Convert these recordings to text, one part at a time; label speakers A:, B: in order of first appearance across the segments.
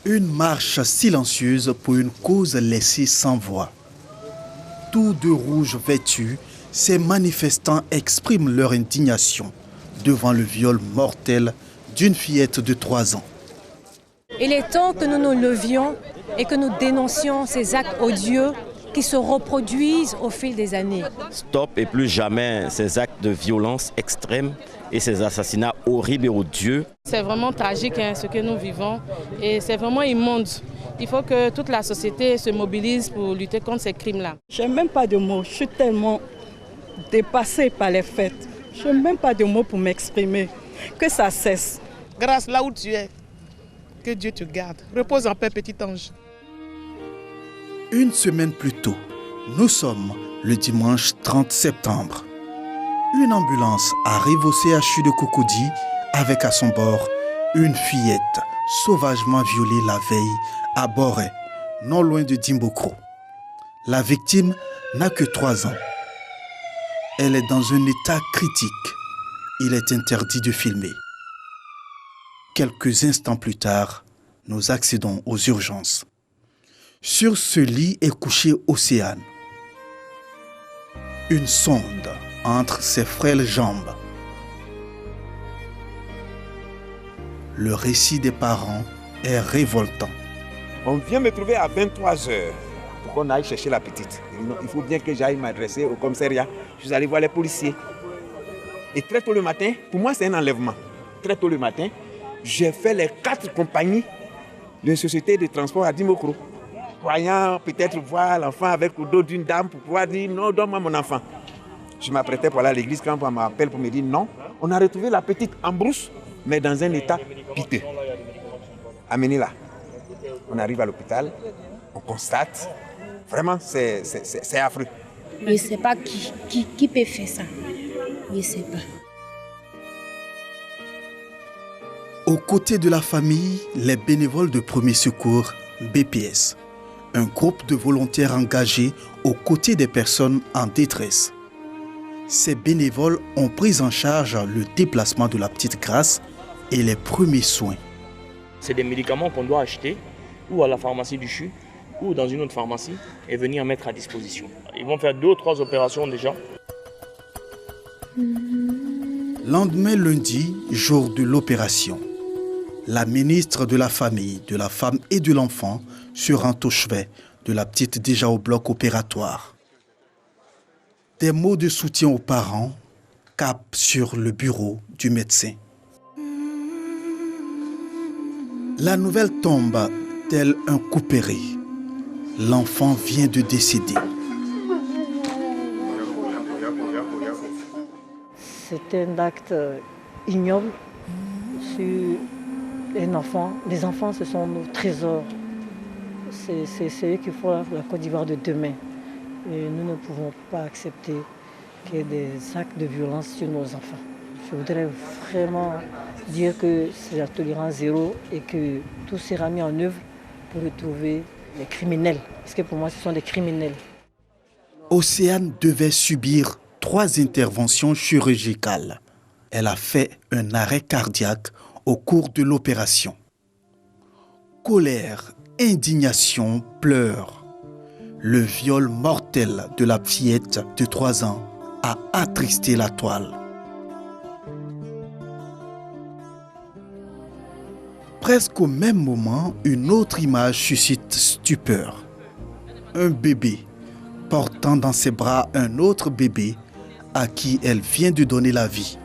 A: Une marche silencieuse pour une cause laissée sans voix. Tous de rouge vêtus, ces manifestants expriment leur indignation devant le viol mortel d'une fillette de 3 ans.
B: Il est temps que nous nous levions et que nous dénoncions ces actes odieux qui se reproduisent au fil des années.
C: Stop et plus jamais ces actes de violence extrême et ces assassinats horribles et odieux.
D: C'est vraiment tragique ce que nous vivons et c'est vraiment immonde. Il faut que toute la société se mobilise pour lutter contre ces crimes-là.
E: Je n'ai même pas de mots, je suis tellement dépassée par les faits. Je n'ai même pas de mots pour m'exprimer. Que ça cesse.
F: Grâce là où tu es, que Dieu te garde. Repose en paix, petit ange.
A: Une semaine plus tôt, nous sommes le dimanche 30 septembre. Une ambulance arrive au CHU de Cocody avec à son bord une fillette sauvagement violée la veille à Boré, non loin de Dimbokro. La victime n'a que 3 ans. Elle est dans un état critique. Il est interdit de filmer. Quelques instants plus tard, nous accédons aux urgences. Sur ce lit est couchée Océane. Une sonde entre ses frêles jambes. Le récit des parents est révoltant.
G: On vient me trouver à 23h pour qu'on aille chercher la petite. Il faut bien que j'aille m'adresser au commissariat. Je suis allé voir les policiers. Et très tôt le matin, pour moi c'est un enlèvement. Très tôt le matin, j'ai fait les 4 compagnies de société de transport à Dimokro. Croyant peut-être voir l'enfant avec le dos d'une dame pour pouvoir dire non, donne-moi mon enfant. Je m'apprêtais pour aller à l'église quand on m'appelle pour me dire non. On a retrouvé la petite en brousse, mais dans un état piteux. Amenez-la. On arrive à l'hôpital, on constate. Vraiment, c'est affreux.
H: Je ne sais pas qui peut faire ça. Je ne sais pas.
A: Aux côtés de la famille, les bénévoles de Premier Secours, BPS, un groupe de volontaires engagés aux côtés des personnes en détresse. Ces bénévoles ont pris en charge le déplacement de la petite Grâce et les premiers soins.
I: C'est des médicaments qu'on doit acheter ou à la pharmacie du CHU ou dans une autre pharmacie et venir mettre à disposition. Ils vont faire 2 ou 3 opérations déjà.
A: Lendemain lundi, jour de l'opération, la ministre de la Famille, de la Femme et de l'Enfant se rend au chevet de la petite déjà au bloc opératoire. Des mots de soutien aux parents capent sur le bureau du médecin. La nouvelle tombe tel un couperet. L'enfant vient de décéder.
E: C'est un acte ignoble sur un enfant. Les enfants, ce sont nos trésors. C'est eux qui font la Côte d'Ivoire de demain. Et nous ne pouvons pas accepter qu'il y ait des actes de violence sur nos enfants. Je voudrais vraiment dire que c'est la tolérance zéro et que tout sera mis en œuvre pour retrouver les criminels. Parce que pour moi, ce sont des criminels.
A: Océane devait subir 3 interventions chirurgicales. Elle a fait un arrêt cardiaque au cours de l'opération. Colère, indignation, pleurs. Le viol mortel de la fillette de 3 ans a attristé la toile. Presque au même moment, une autre image suscite stupeur. Un bébé portant dans ses bras un autre bébé à qui elle vient de donner la vie.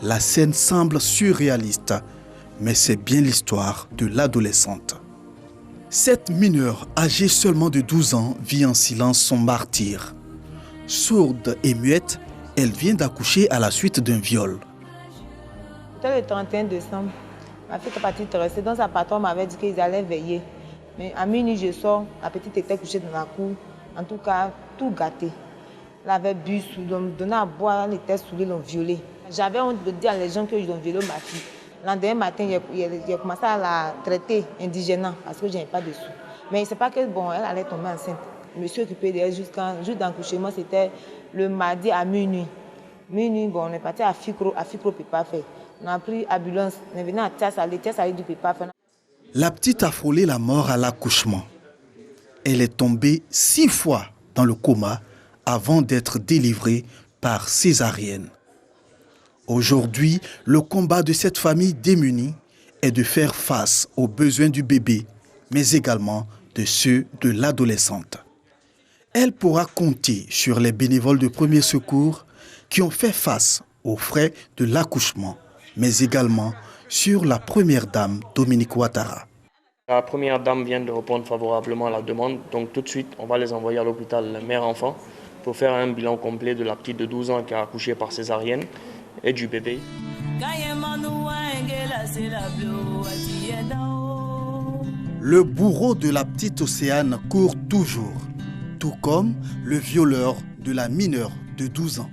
A: La scène semble surréaliste, mais c'est bien l'histoire de l'adolescente. Cette mineure, âgée seulement de 12 ans, vit en silence son martyre. Sourde et muette, elle vient d'accoucher à la suite d'un viol.
J: C'était le 31 décembre. Ma fille est partie rester dans sa patronne m'avait dit qu'ils allaient veiller. Mais à minuit, je sors, la petite était couchée dans la cour. En tout cas, tout gâté. Elle avait bu, donné à boire, elle était saoulée, l'ont violée. J'avais honte de dire à les gens qu'ils ont violé ma fille. Le lendemain matin, j'ai commencé à la traiter indigénant parce que je n'avais pas de sous. Mais c'est pas que bon, elle allait tomber enceinte. Je me suis occupée d'elle jusqu'à l'accouchement, c'était le mardi à minuit. Minuit, bon, on est parti à Ficro, Pipa fait. On a pris ambulance, on est venu à Tiasalé, du Pipa fait.
A: La petite a frôlé la mort à l'accouchement. Elle est tombée 6 fois dans le coma avant d'être délivrée par césarienne. Aujourd'hui, le combat de cette famille démunie est de faire face aux besoins du bébé, mais également de ceux de l'adolescente. Elle pourra compter sur les bénévoles de premiers secours qui ont fait face aux frais de l'accouchement, mais également sur la première dame Dominique Ouattara.
I: La première dame vient de répondre favorablement à la demande, donc tout de suite on va les envoyer à l'hôpital mère-enfant pour faire un bilan complet de la petite de 12 ans qui a accouché par césarienne et du bébé.
A: Le bourreau de la petite Océane court toujours, tout comme le violeur de la mineure de 12 ans.